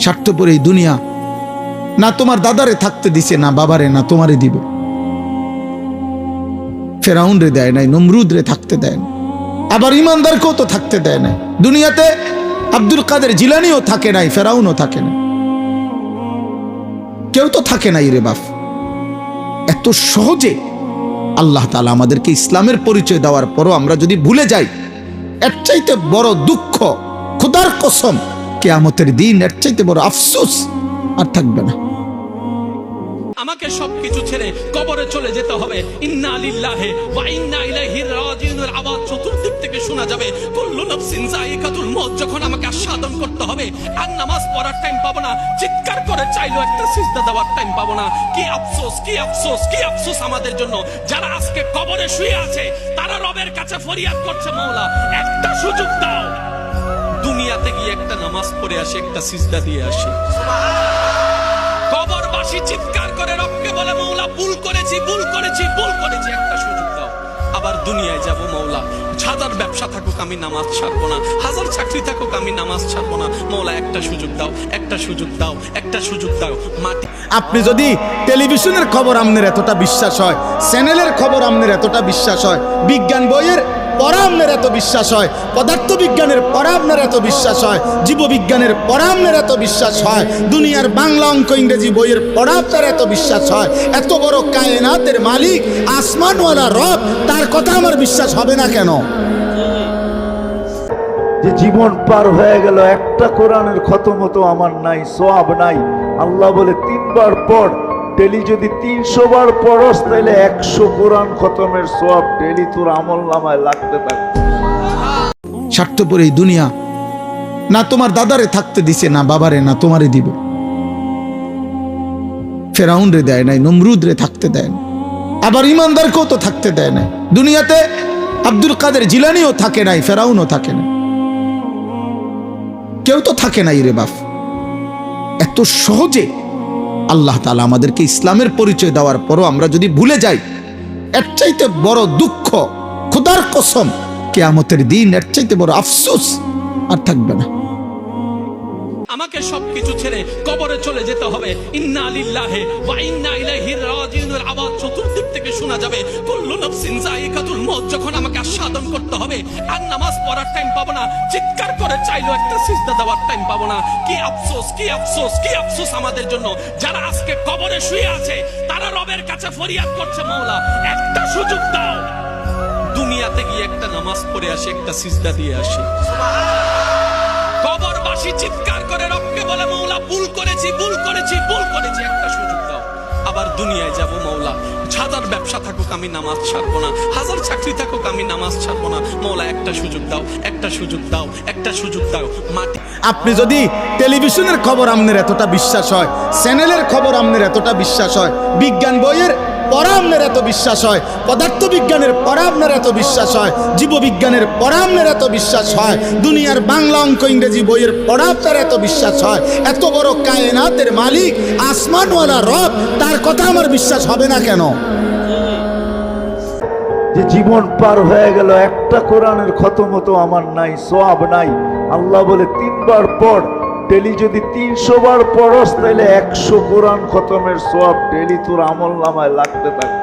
স্বার্থপর এই দুনিয়া না তোমার দাদারে থাকতে দিছে, না বাবারে, না তোমারে দিবে। ফেরাউন রে দেয় নাই, নমরুদ রে থাকতে দেয় না, আবার ইমানদারকেও তো থাকতে দেয় না। দুনিয়াতে আব্দুল কাদের জিলানিও থাকে নাই, ফেরাউনও থাকে না, কেউ তো থাকে নাই রে বাপ। এত সহজে আল্লাহ তাআলা আমাদেরকে ইসলামের পরিচয় দেওয়ার পরও আমরা যদি ভুলে যাই, এর চাইতে বড় দুঃখ, খোদার কসম, কিয়ামতের দিন এর চাইতে বড় আফসোস আর থাকবে না। আমাকে সবকিছু ছেড়ে কবরে চলে যেতে হবে। ইন্না লিল্লাহি ওয়া ইন্না ইলাইহি রাজিউনের আওয়াজ চতুর্দিক থেকে শোনা যাবে। কুল্লু নাফসিন যায়িকাতুল মউত। যখন আমাকে আস্বাদন করতে হবে, আর নামাজ পড়ার টাইম পাবো না, চিৎকার করে চাইলো একটা সিজদা দেওয়ার টাইম পাবো না। কি আফসোস, কি আফসোস, কি আফসোস আমাদের জন্য যারা আজকে কবরে শুয়ে আছে। তারা রবের কাছে ফরিয়াদ করছে, মাওলা একটা সুযোগ দাও, দুনিয়াতে গিয়ে একটা নামাজ পড়ে আসি, একটা সিজদা দিয়ে আসি। কবরবাসী চিৎকার করে রবকে বলে, মাওলা ভুল করেছি, ভুল করেছি, ভুল করেছি, একটা সুযোগ দাও। আবার দুনিয়ায় যাব, মাওলা হাজার ব্যবসা থাকুক আমি নামাজ ছাড়বো না, হাজার চাকরি থাকুক আমি নামাজ ছাড়বো না। মাওলা একটা সুযোগ দাও, একটা সুযোগ দাও, একটা সুযোগ দাও। মাটি আপনি যদি টেলিভিশনের খবর আপনার এতটা বিশ্বাস হয়, চ্যানেলের খবর আপনার এতটা বিশ্বাস হয়, বিজ্ঞান বইয়ের পড়া আপনার এত বিশ্বাস হয়, পদার্থ বিজ্ঞানের পড়া আপনার এত বিশ্বাস হয়, জীববিজ্ঞানের পড়া আপনার এত বিশ্বাস হয়, দুনিয়ার বাংলা অঙ্ক ইংরেজি বইয়ের পড়া আপনার এত বিশ্বাস হয়, এত বড় কায়নাতের মালিক আসমানওয়ালা রব, তার কথা আমার বিশ্বাস হবে না কেন? যে জীবন পার হয়ে গেল, একটা কোরআনের খতম তো আমার নাই, সওয়াব নাই। আল্লাহ বলে 3 বার পড়, ডেলি যদি 300 বার পড়স তাহলে 100 কোরআন খতমের সওয়াব ডেলি তোর আমল নামায় লাগতে থাকে। স্বার্থপর এই দুনিয়া না তোমার দাদারে থাকতে দিছে, না বাবারে, না তোমারে দিবে। ফেরাউন রে দেয় নাই, নমরুদ রে থাকতে দেয় না, আবার ইমানদারকেও তো থাকতে দেয় না। দুনিয়াতে আব্দুল কাদের জিলানিও থাকে নাই, ফেরাউনও থাকে না, কেউ তো থাকে নাই রে বাপ। এত সহজে আল্লাহ তাআলা আমাদেরকে ইসলামের পরিচয় দেওয়ার পরও আমরা যদি ভুলে যাই, এর চাইতে বড় দুঃখ, খোদার কসম, কিয়ামতের দিন এর চাইতে বড় আফসোস আর থাকবে না। আমাকে সবকিছু ছেড়ে কবরে চলে যেতে হবে। ইন্না লিল্লাহি ওয়া ইন্না ইলাইহি রাজিউনের আওয়াজ চতুর্দিক থেকে শোনা যাবে। কুল্লু নাফসিন যায়িকাতুল মউত। যখন আমাকে আস্বাদন করতে হবে, আর নামাজ পড়ার টাইম পাবো না, চিৎকার করে চাইলো একটা সিজদা দেওয়ার টাইম পাবো না। কি আফসোস, কি আফসোস, কি আফসোস আমাদের জন্য যারা আজকে কবরে শুয়ে আছে। তারা রবের কাছে ফরিয়াদ করছে, মাওলা একটা সুযোগ দাও, দুনিয়াতে গিয়ে একটা নামাজ পড়ে আসি, একটা সিজদা দিয়ে আসি। কবরবাসী চিৎকার করে রবকে বলে, মাওলা ভুল করেছি, ভুল করেছি, ভুল করেছি, একটা সুযোগ দাও। আবার দুনিয়ায় যাব, মাওলা হাজার ব্যবসা থাকুক আমি নামাজ ছাড়বো না, হাজার চাকরি থাকুক আমি নামাজ ছাড়বো না। মাওলা একটা সুযোগ দাও, একটা সুযোগ দাও, একটা সুযোগ দাও। মাটি আপনি যদি টেলিভিশনের খবর আপনার এতটা বিশ্বাস হয়, চ্যানেলের খবর আপনার এতটা বিশ্বাস হয়, বিজ্ঞান বইয়ের পড়া আপনার এত বিশ্বাস হয়, পদার্থ বিজ্ঞানের পড়া আপনার এত বিশ্বাস হয়, জীববিজ্ঞানের পড়া আপনার এত বিশ্বাস হয়, দুনিয়ার বাংলা অঙ্ক ইংরেজি বইয়ের পড়া আপনার এত বিশ্বাস হয়, এত বড় কায়নাতের মালিক আসমানওয়ালা রব, তার কথা আমার বিশ্বাস হবে না কেন? যে জীবন পার হয়ে গেল, একটা কোরআনের খতম তো আমার নাই, সওয়াব নাই। আল্লাহ বলে 3 বার পড়, ডেলি যদি 300 বার পড়স তাহলে 100 কোরআন খতমের সওয়াব ডেলি তোর আমল নামায় লাগতে থাকে।